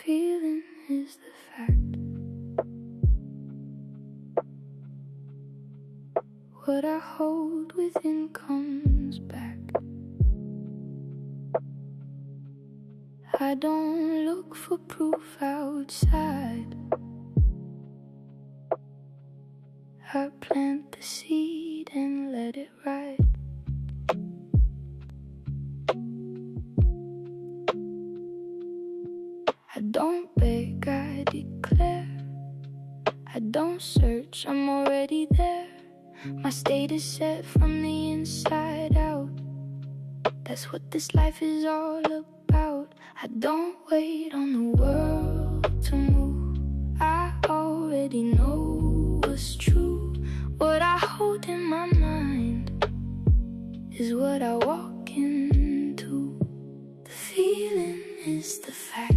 feeling is the fact. What I hold within comes back. I don't look for proof outside. I plant the seed and let it ride. I don't beg, I declare. I don't search, I'm already there. My state is set from the inside out. That's what this life is all about. I don't wait on the world to move. I already know what's true. What I hold in my mind is what I walk into. The feeling is the fact.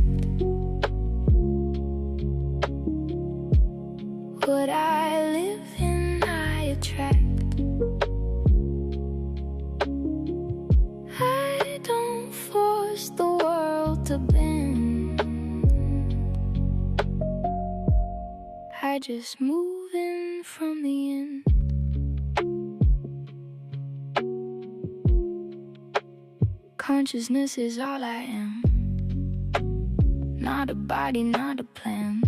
What I live in, I attract. I don't force the world to bend. I just move in from the end. Consciousness is all I am. Not a body, not a plan.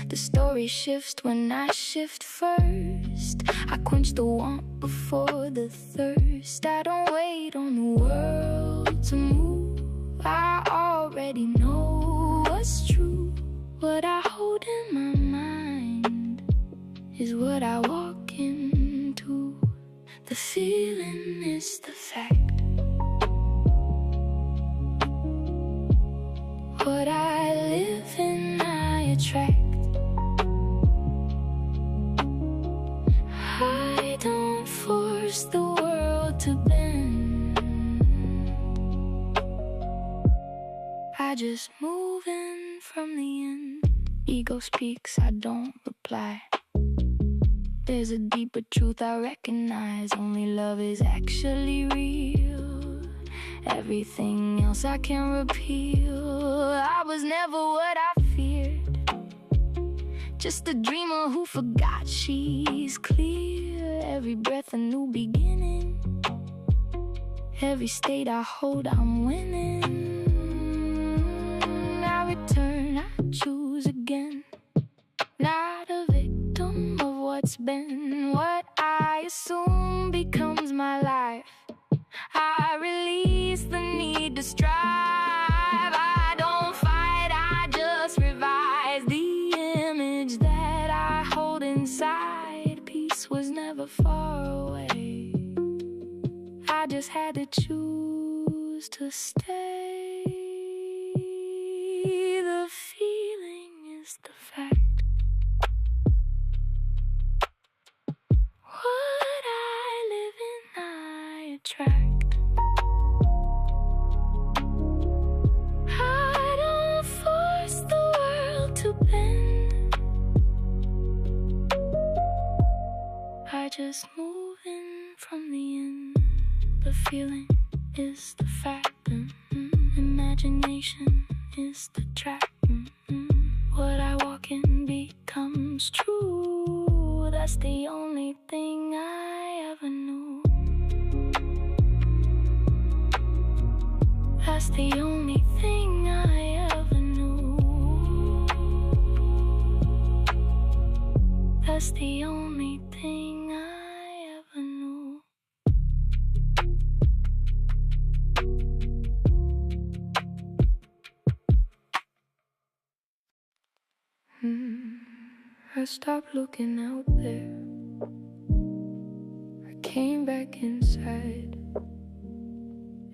The story shifts when I shift first. I quench the want before the thirst. I don't wait on the world to move. I already know what's true. What I hold in my mind is what I walk into. The feeling is the fact. What I live in, I attract. I don't force the world to bend. I just move in from the end. Ego speaks, I don't reply. There's a deeper truth I recognize. Only love is actually real. Everything else I can repeal. I was never what I feared. Just a dreamer who forgot she's clear. Every breath a new beginning. Every state I hold, I'm winning. I return, I choose again. Not a victim of what's been. What I assume becomes my life. I release the need to strive. I don't fight, I just revise the image that I hold inside. Peace was never far away. I just had to choose to stay. The feeling is the fact. What I live in, I attract. I don't force the world to bend. I just move in from the end. The feeling is the fact. Imagination is the track. What I walk in becomes true. That's the only thing I ever knew. That's the only thing I ever knew. That's the only thing I ever knew. I stopped looking out there. I came back inside.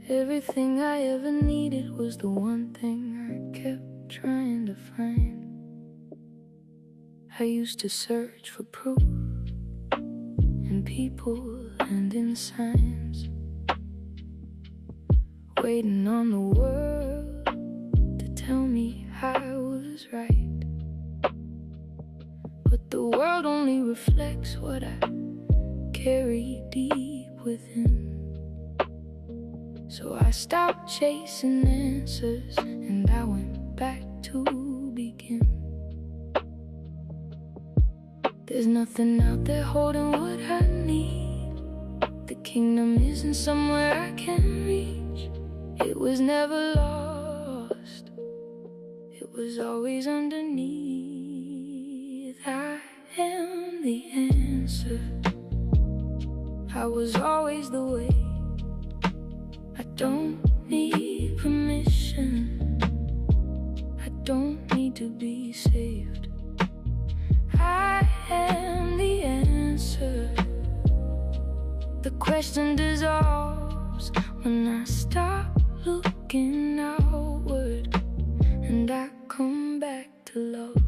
Everything I ever needed was the one thing I kept trying to find. I used to search for proof in people and in signs, waiting on the world to tell me I was right. But the world only reflects what I carry deep within. So I stopped chasing answers and I went back to begin. There's nothing out there holding what I need. The kingdom isn't somewhere I can reach. It was never lost, it was always underneath. I am the answer, I was always the way. I don't need permission, I don't need to be saved. I am the answer. The question dissolves when I stop looking outward and I come back to love.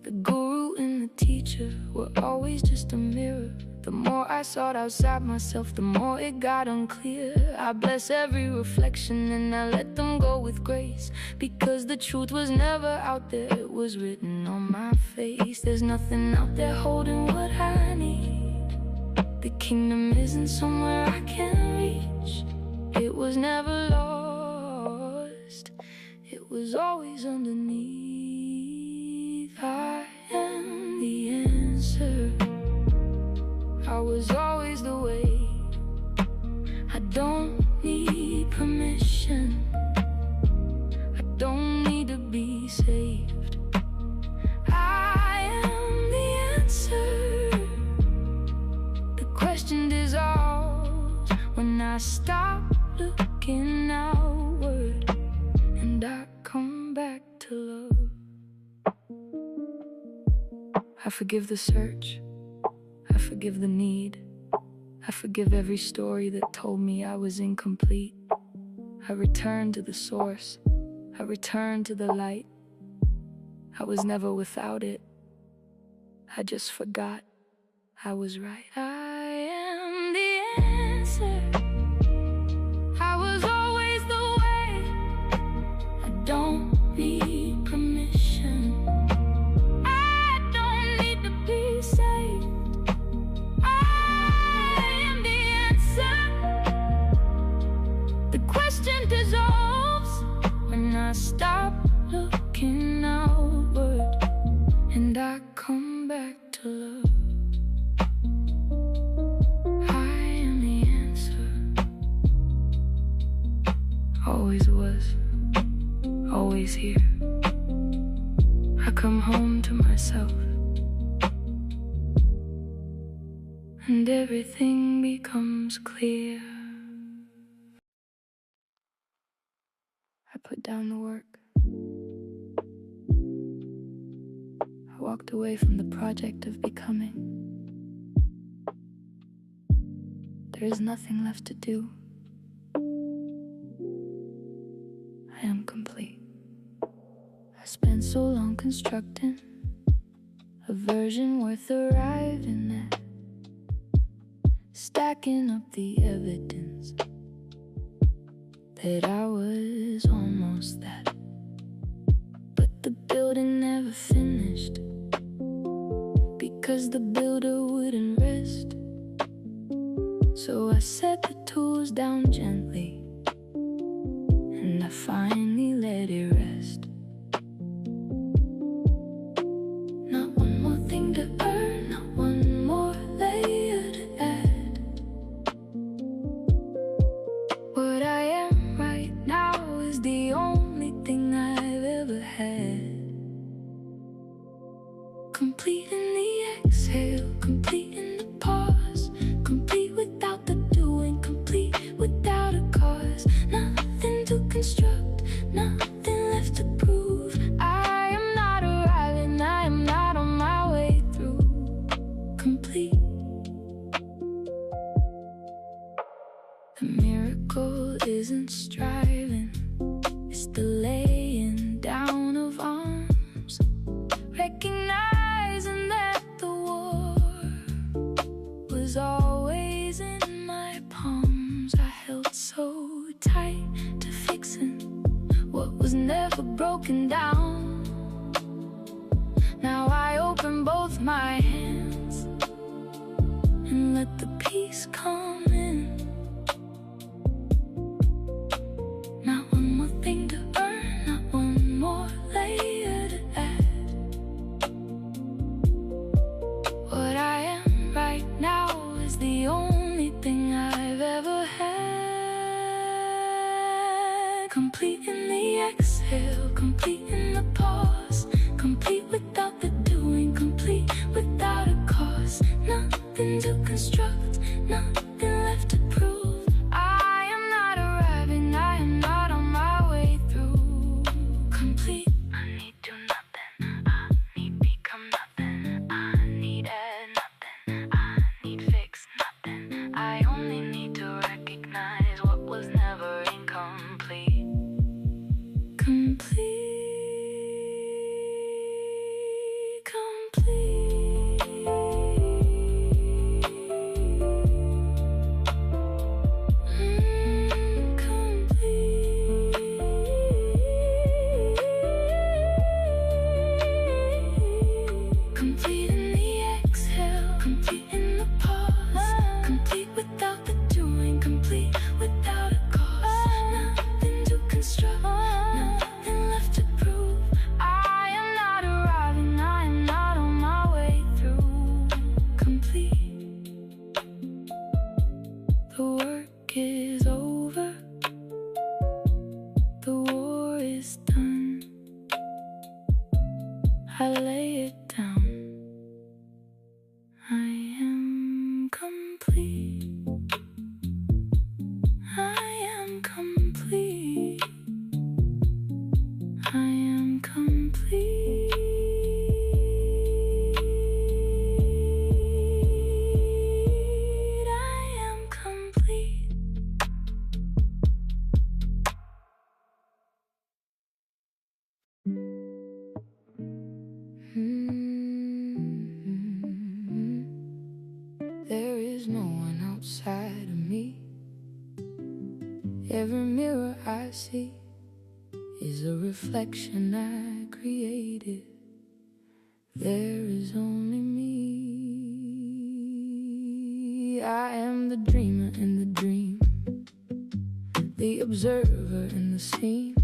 The guru and the teacher were always just a mirror. The more I sought outside myself, the more it got unclear. I bless every reflection and I let them go with grace, because the truth was never out there, it was written on my face. There's nothing out there holding what I need. The kingdom isn't somewhere I can reach. It was never lost, it was always underneath. I am the answer, I was always the way. I don't need permission, I don't need to be saved. I am the answer. The question dissolves when I stop looking outward and I come back to love. I forgive the search, I forgive the need. I forgive every story that told me I was incomplete. I return to the source, I return to the light. I was never without it, I just forgot I was right. I am the answer, I was always the way. I don't need permission, I don't need to be saved. Dissolves when I stop looking outward and I come back to love. I am the answer, always was, always here. I come home to myself and everything becomes clear. I put down the work. I walked away from the project of becoming. There is nothing left to do. I am complete. I spent so long constructing a version worth arriving at, stacking up the evidence that I was almost that. But the building never finished, because the builder wouldn't rest. So I set the tools down gently and I finally let it rest. Not one more thing to earn, not one more layer to add. What I am right now is the only thing I've ever had. Complete in the exhale, complete in the pause, complete without the doing, complete without a cause. Nothing to construct, nothing left to prove. I am not arriving, I am not on my way through. Complete. The miracle isn't striving, it's the laying down of arms, recognizing that the war was always in my palms. I held so tight to fixing what was never broken down. Now I open both my hands and let the peace come in. Not one more thing to complete in the exhale, complete in the pause, complete without the doing, complete without a cause. Nothing to construct, nothing left to prove. I am not arriving, I am not on my way through. Complete. I need do nothing, I need become nothing, I need add nothing, I need fix nothing. I only need to recognize what was never incomplete. Complete. The work is over, the war is done. I lay it down. I am complete. I am complete. I am complete. There is no one outside of me. Every mirror I see is a reflection I created. There is only me. I am the dreamer in the dream, the observer in the scene.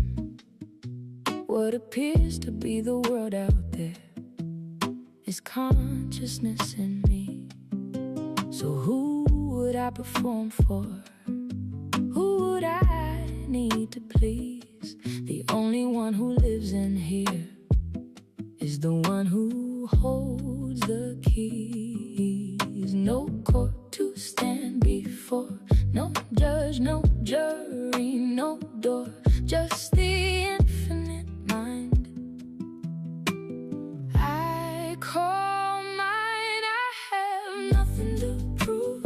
What appears to be the world out there is consciousness in me. So who would I perform for? Who would I need to please? The only one who lives in here is the one who holds the keys. No court to stand before, no judge, no jury, no door, just the infinite mind. I call mine, I have nothing to prove.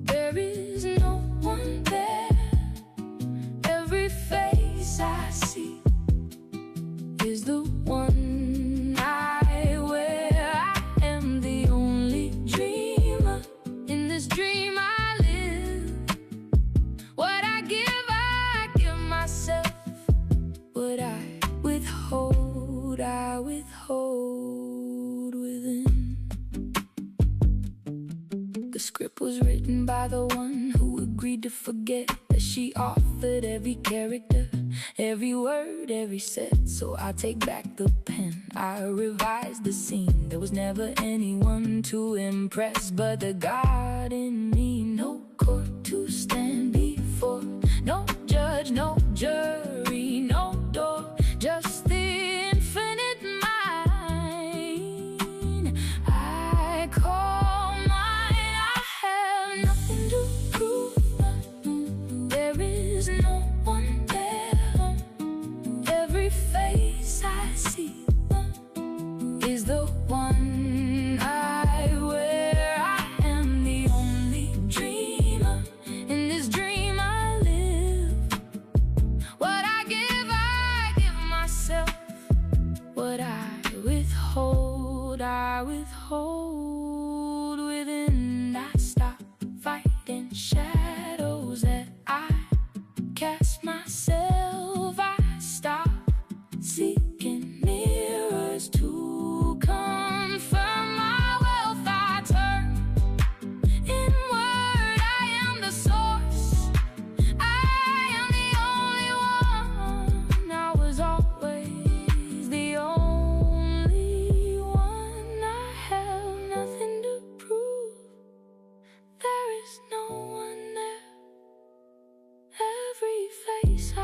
There is no one there. Every face I see is the one I wear. I am the only dreamer. In this dream I live. What I give myself. What I withhold within. The script was written by the one who agreed to forget that she authored every character, every word, every set. So I take back the pen, I revised the scene. There was never anyone to impress but the God in me. No court to stand before, no judge, no jury, no door, just the infinite mind. I call mine, I have nothing to prove. There is no one there. Every face I see is the one I wear. I am the only dreamer. In this dream I live. What I give myself. What I withhold within. I stop fighting shadows that I cast myself. I stop seeking mirrors to confirm my wealth. I turn inward. I am the source. I am the only one. I was always the only one. I have nothing to prove. There is no one there. Every face I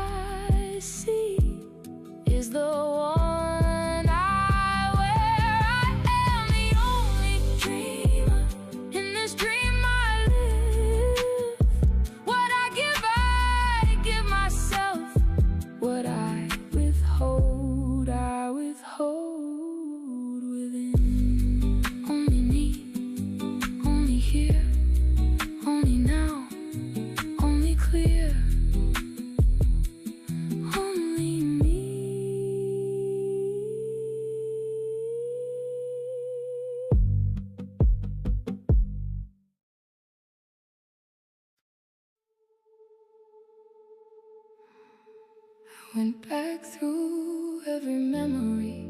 Went back through every memory,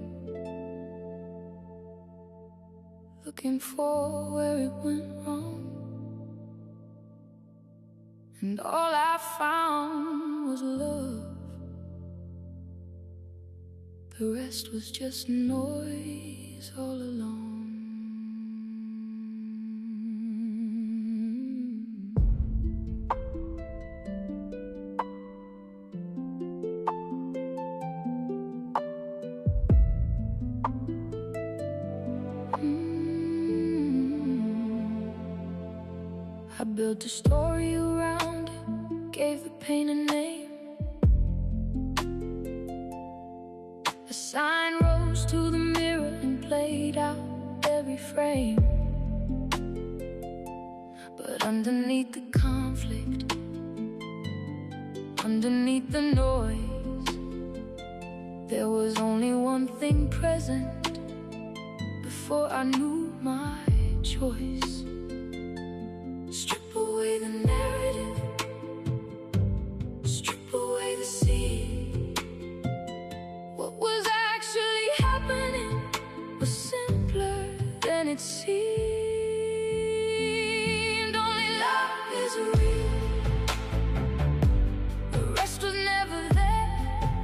looking for where it went wrong, and all I found was love. The rest was just noise all along. I built a story around it, gave the pain a name. A sign rose to the mirror and played out every frame. But underneath the conflict, underneath the noise, there was only one thing present before I knew my choice. Strip away the narrative, strip away the seed. What was actually happening was simpler than it seemed. Only love is real, the rest was never there.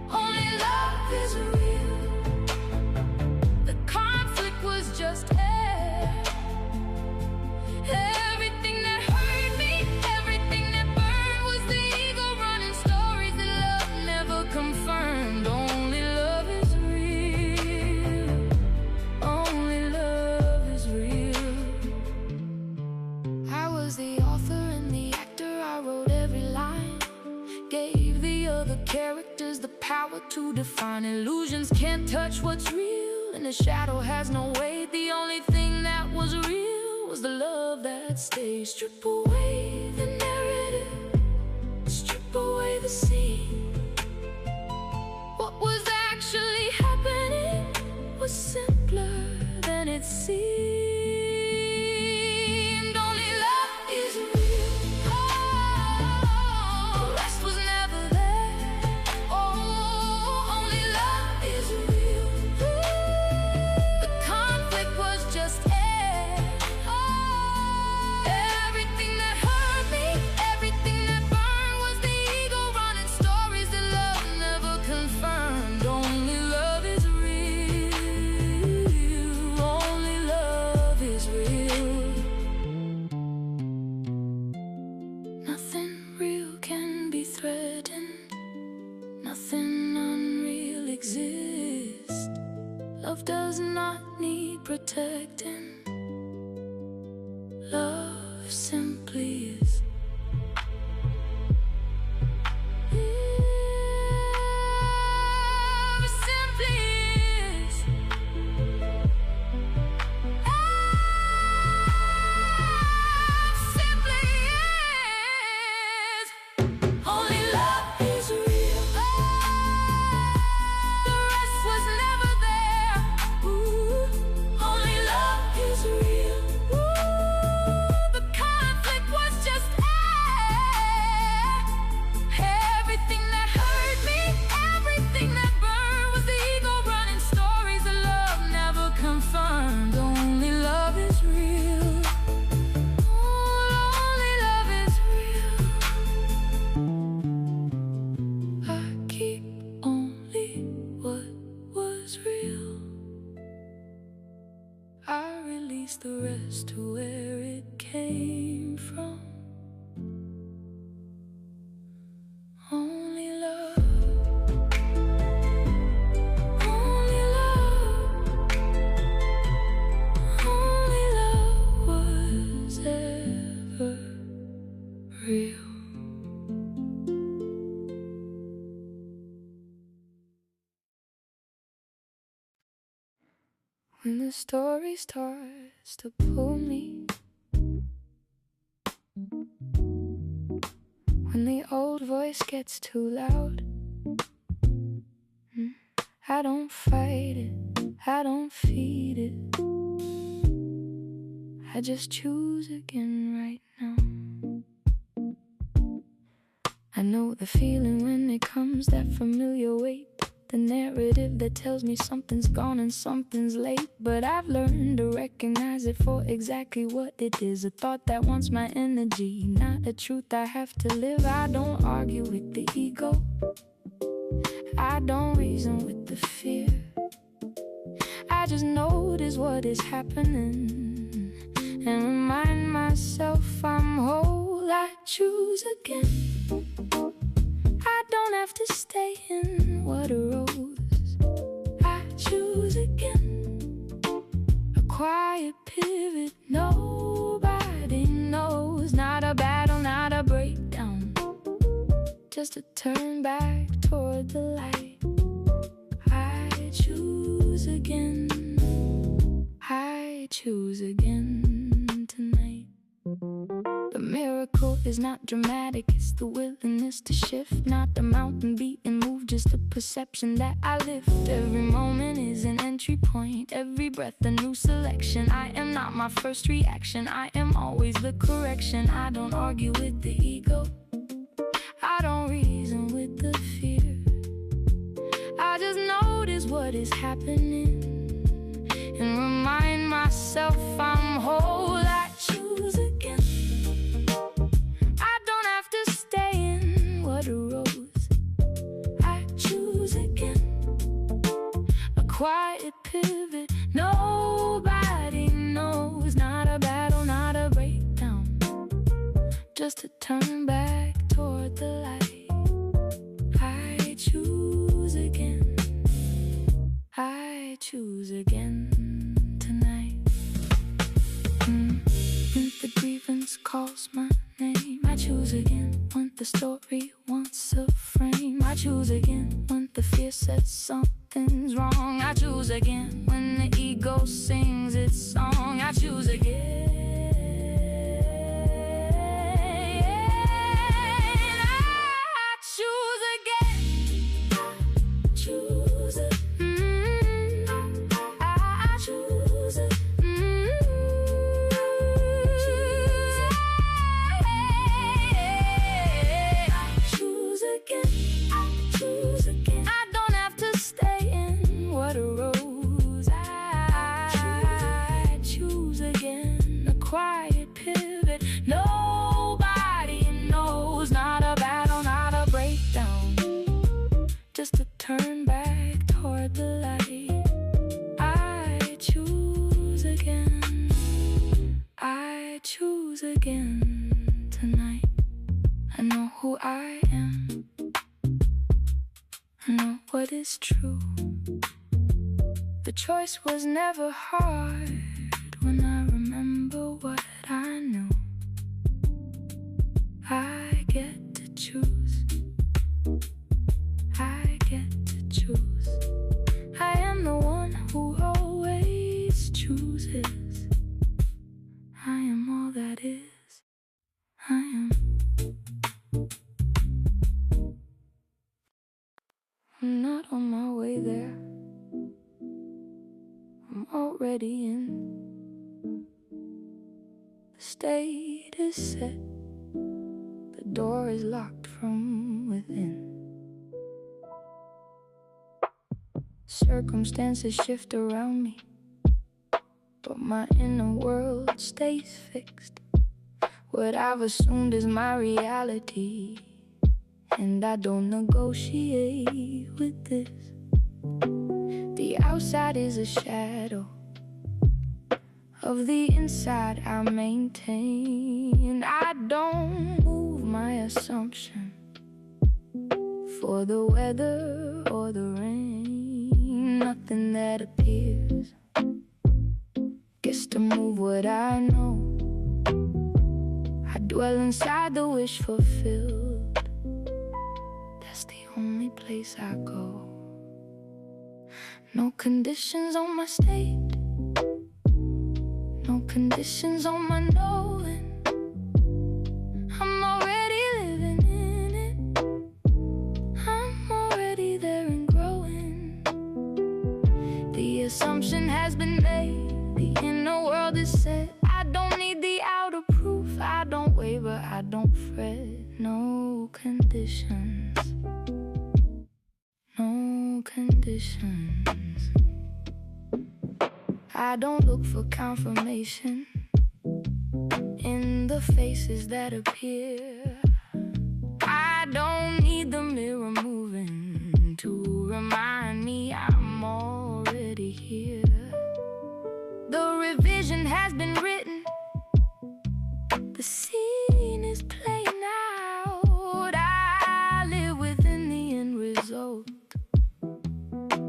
Only love is real, the conflict was just air. Everything that hurt me, everything that burned was the ego running stories that love never confirmed. Only love is real, only love is real. I was the author and the actor, I wrote every line, gave the other characters the power to define. Illusions can't touch what's real, and the shadow has no weight. The only thing that was real was the love that stays. Strip away the narrative, strip away the scene. What was actually happening was simpler than it seemed. Only love is real, oh, the rest was never there. Oh, only love is real. Ooh, the conflict was just air. Everything that hurt me, everything that burned was the ego running stories that love never confirmed. Only love is real, only love is real. Nothing real can be threatened, nothing unreal exists. Love does not need protecting, love simply is. Love simply is. Love simply is. Only love is real. The rest was never there. Ooh, only love is real. The conflict was just air. Everything that hurt me, everything that burned was the ego running stories that love never confirmed. Only love is real, only love is real. I keep only what was real, I release the rest to where it came from. Only love, only love, only love was ever real. When the story starts to pull me, when the old voice gets too loud, I don't fight it, I don't feed it, I just choose again right now. I know the feeling when it comes, that familiar weight, the narrative that tells me something's gone and something's late. But I've learned to recognize it for exactly what it is, a thought that wants my energy, not a truth I have to live. I don't argue with the ego, I don't reason with the fear. I just notice what is happening and remind myself I'm whole. I choose again. I don't have to stay in what arose. I choose again. A quiet pivot, nobody knows. Not a battle, not a breakdown, just a turn back toward the light. I choose again. I choose again tonight. The miracle is not dramatic, it's the willingness to shift. Not the mountain beaten move, just the perception that I lift. Every moment is an entry point, every breath a new selection. I am not my first reaction, I am always the correction. I don't argue with the ego, I don't reason with the fear. I just notice what is happening and remind myself I'm whole. I choose again. I don't have to stay in what arose. I choose again. A quiet pivot, nobody knows. Not a battle, not a breakdown, just a turn back toward the light. I choose again. I choose again tonight. When the grievance calls my name, I choose again. When the story wants a frame, I choose again. When the fear says something's wrong, I choose again. When the ego sings its song, I choose again. I choose again. I choose again. Quiet pivot, nobody knows. Not a battle, not a breakdown, just a turn back toward the light. I choose again. I choose again tonight. I know who I am, I know what is true. The choice was never hard when I remember what I know. I get to choose. I get to choose. I am the one who always chooses. I am all that is. I am. I'm not on my way there, I'm already in. The state is set, the door is locked from within. Circumstances shift around me, but my inner world stays fixed. What I've assumed is my reality, and I don't negotiate with this. The outside is a shadow of the inside I maintain. I don't move my assumption for the weather or the rain. Nothing that appears gets to move what I know. I dwell inside the wish fulfilled, that's the only place I go. No conditions on my state, no conditions on my knowing. I'm already living in it, I'm already there and growing. The assumption has been made, the inner world is set. I don't need the outer proof, I don't waver, I don't fret. No conditions. conditions. No conditions. I don't look for confirmation in the faces that appear. I don't need the mirror moving to remind me I'm already here. The revision has been written, the scene is playing out. I live within the end result,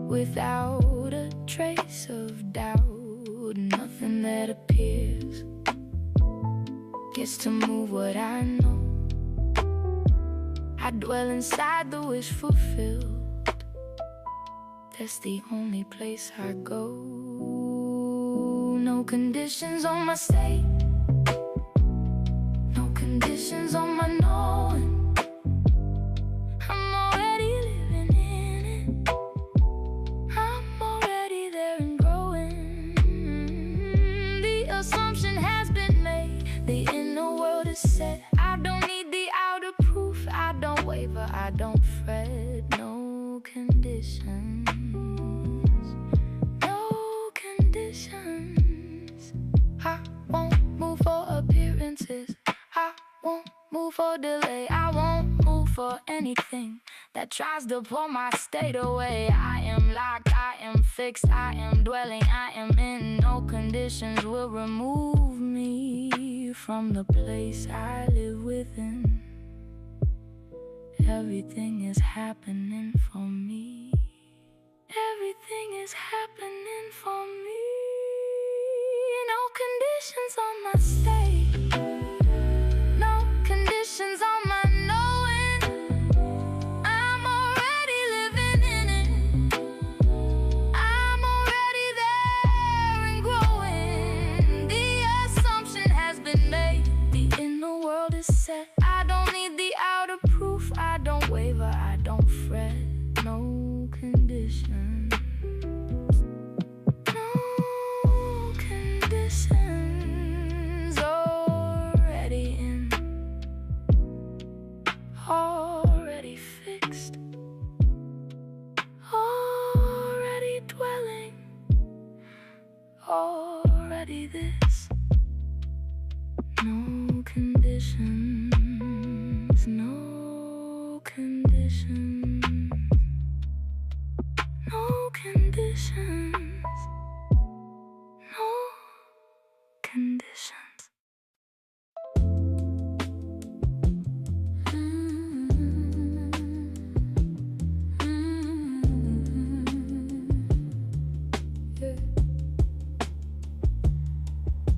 without a trace of doubt. Nothing that appears gets to move what I know. I dwell inside the wish fulfilled. That's the only place I go. No conditions on my state, no conditions on my knowing. I'm already living in it. I'm already there and growing. The assumption has been made, the inner world is set. I don't need the outer proof. I don't waver, I don't fret. No conditions, no conditions. I won't move for appearances, I won't move for delay. I won't move for anything that tries to pull my state away. I am locked, I am fixed, I am dwelling, I am in. No conditions will remove me from the place I live within. Everything is happening for me. Everything is happening for me. No conditions on my state, no conditions on my knowing. I'm already living in it. I'm already there and growing. The assumption has been made, the inner world is set. I don't need the outer proof. I don't waver, I don't fret. No conditions, no conditions. Already in, already fixed, already dwelling, already this. No conditions, no conditions, no conditions, no conditions. Yeah.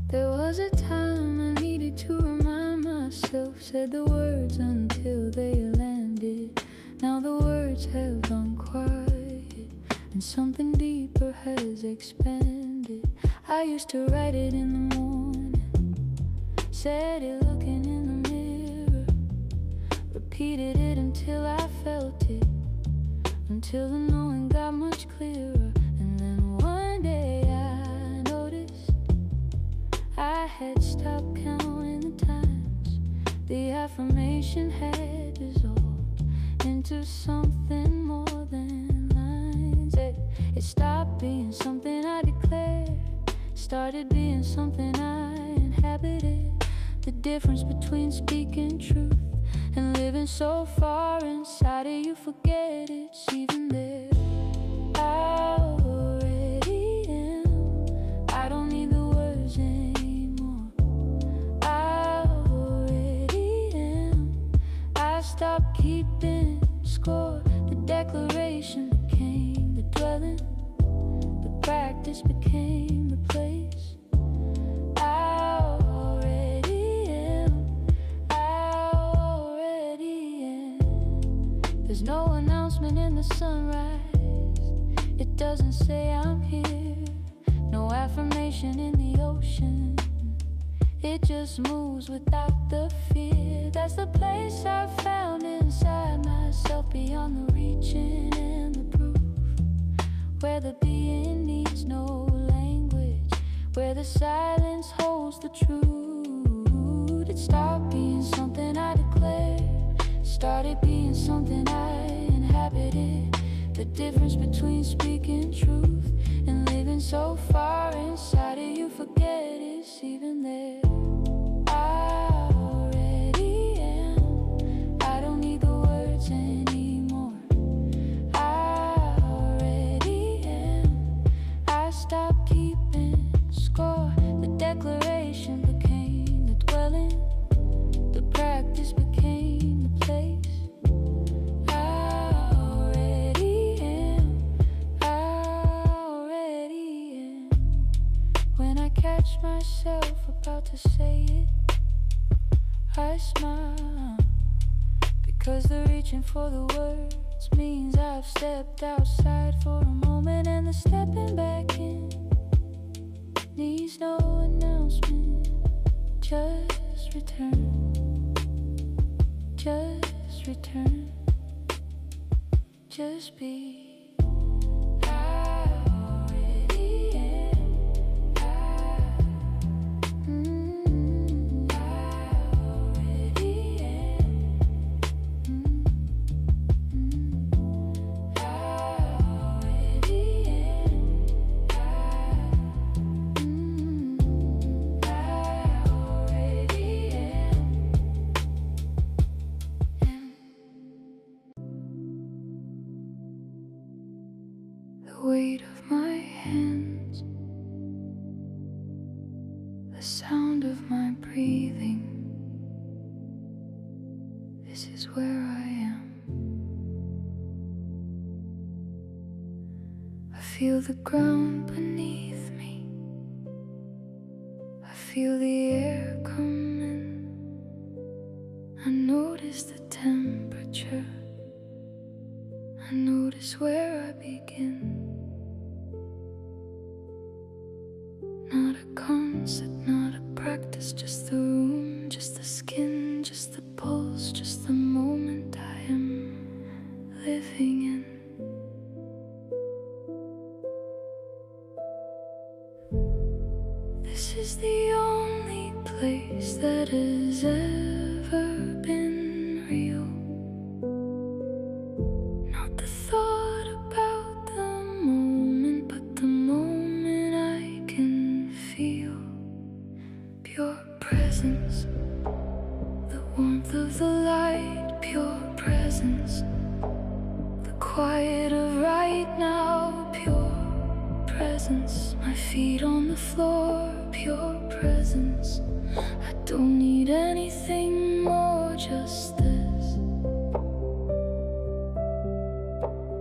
There was a time I needed to remind myself, said the words until they landed. Now the words have gone quiet and something deeper has expanded. I used to write it in the morning, said it looking in the mirror, repeated it until I felt it, until the knowing got much clearer. And then one day I noticed I had stopped counting the times the affirmation had dissolved into something more than lines. It stopped being something I declared, started being something I inhabited. The difference between speaking truth and living so far inside of you, forget it's even there. I already am, I don't need the words anymore. I already am, I stopped keeping score. The declaration became the dwelling, the practice became the place. I already am, I already am. There's no announcement in the sunrise, it doesn't say I'm here. No affirmation in the ocean, it just moves without the fear. That's the place I found inside myself, beyond the reaching and the proof, where the being needs no language, where the silence holds the truth. It stopped being something I declared, started being something I inhabited. The difference between speaking truth and living so far inside of you, forget it's even there. I already am. I don't need the words anymore. I already am. I stopped keeping score. The declaration became the dwelling. The practice became the place. I already am. I already am. When I catch myself about to say it, I smile, because the reaching for the words means I've stepped outside for a moment, and the stepping back in needs no announcement. Just return. Just return. Just be. The weight of my hands, the sound of my breathing. This is where I am. I feel the ground beneath me. I feel the air come in. I notice the temperature. I notice where I begin. Not a concept, not a practice, just the room, just the skin, just the pulse, just the moment I am living in. This is the only place that has ever been real. Not the thought about the moment, but the moment I can feel. Pure presence, the warmth of the light, pure presence. The quiet of right now, pure presence. My feet on the floor, pure presence. I don't need anything more, just this.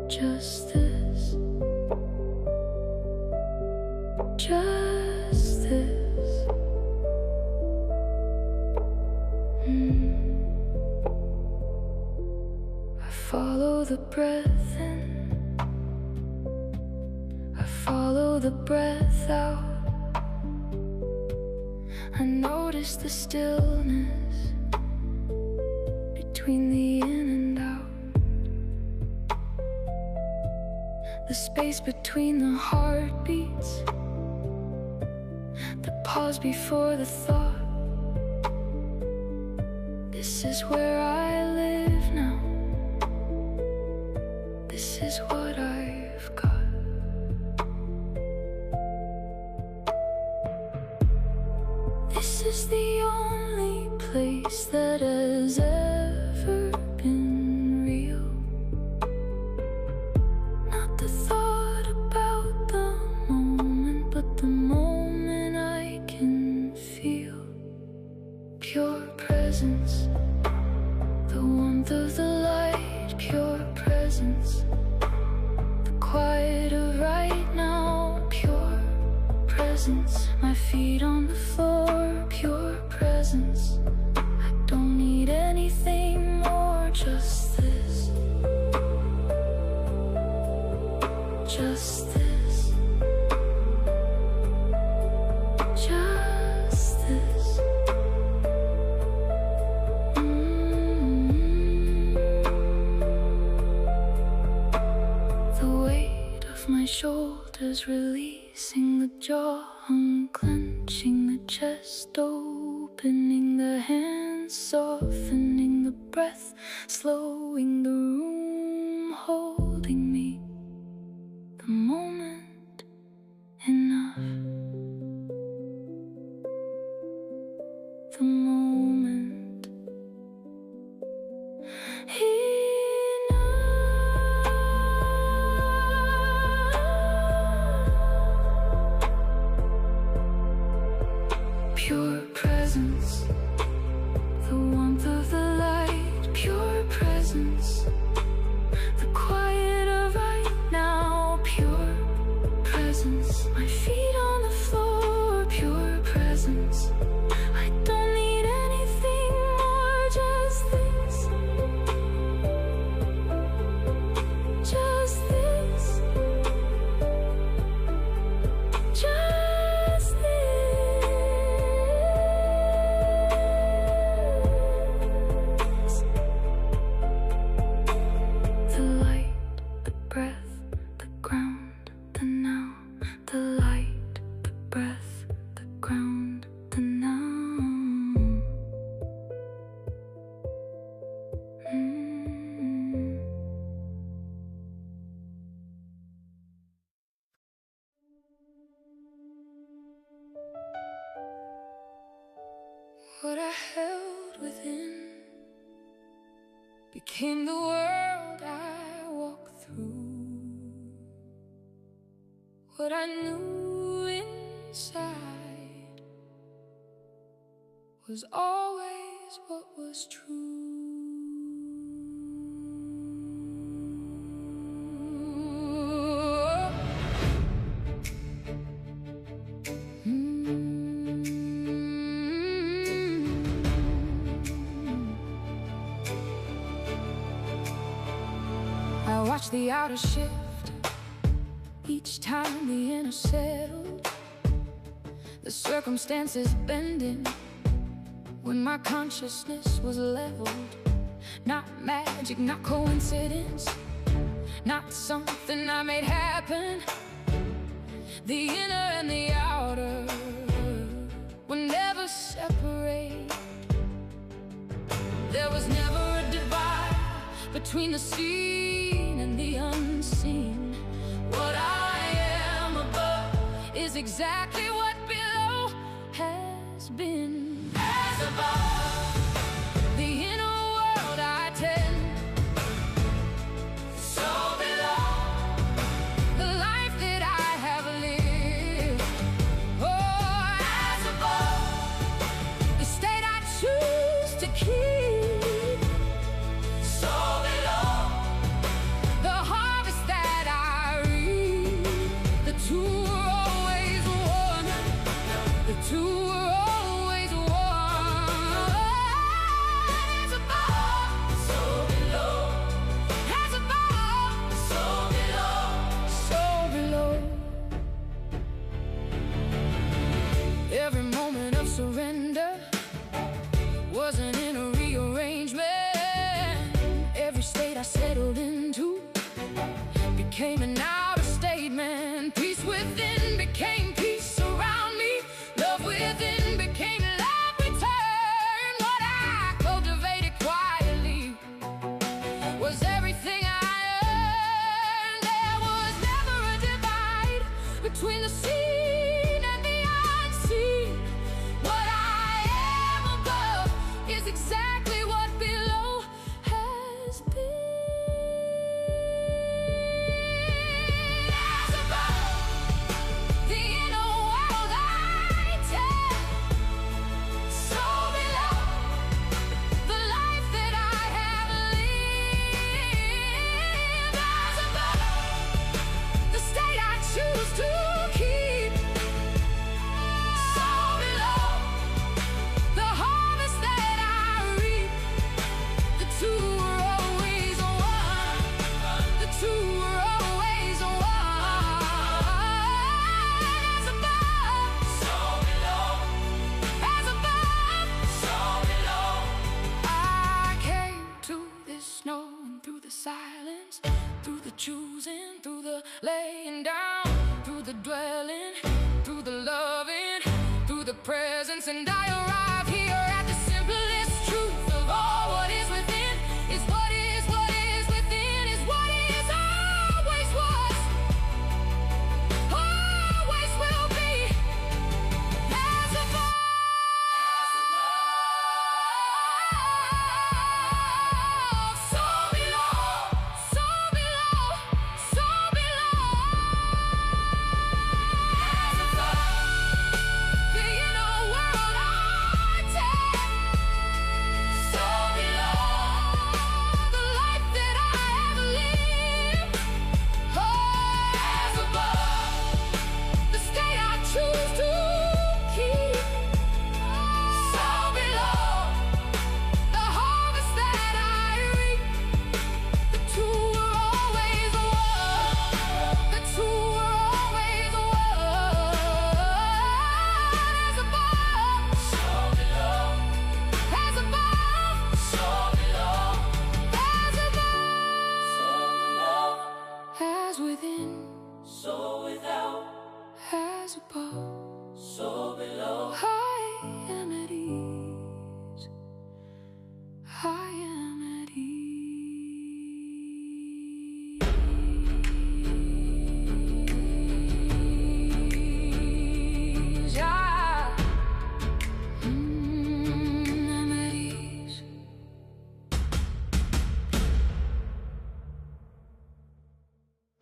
Just this. Just this. I follow the breath in. I follow the breath out. I notice the stillness between the in and out. The space between the heartbeats. The pause before the thought. This is where I live now. This is what I've got. This is the only place that has ever been real. Not the thought about the moment, but the moment I can feel. Pure presence, the warmth of the light, pure presence. The quiet of right now, pure presence. My feet on the floor, pure presence. I don't need anything more, just this. Just this. Just this. The weight of my shoulders releasing the jaw, unclenching the chest, opening the hands, softening the breath, slowing the room, holding me. The moment enough. The moment enough. Pure presence, the warmth of the light. Pure presence, the quiet of right now. Pure presence, my feet on the floor. Pure presence, I don't need anything more, just this. Just this. Just this. The light, the breath, the ground, the now. The light, the breath, the ground, the now. What I held within became the world I walk through. What I knew inside was always what was true. I watch the outer shift each time the inner settled. The circumstances bending when my consciousness was leveled. Not magic, not coincidence, not something I made happen. The inner and the outer were never separate. There was never a divide between the seen and the unseen. What I am above is exactly what below has been. As above, the inner world I tend, so below, the life that I have lived. Oh, as above, the state I choose to keep. So below, the harvest that I reap. The two are always one. The two are always one. As above, so below. As above, so below. So below. Every moment of surrender was an inner rearrangement. Every state I settled into became an outer statement. Peace within became peace around me. Love within became love returned. What I cultivated quietly was everything I earned. There was never a divide between the seen and the unseen. What I am above is exactly what below has been. As above, the inner world I tend, so below, the life that I have lived. As above, the state I choose to keep. So below, the harvest that I reap. The two are always one. The two are always one. As above, so below. As above, so below. I came to this knowing through the silence, through the choosing, through the laying down, through the dwelling, through the loving, through the presence, and I arrived.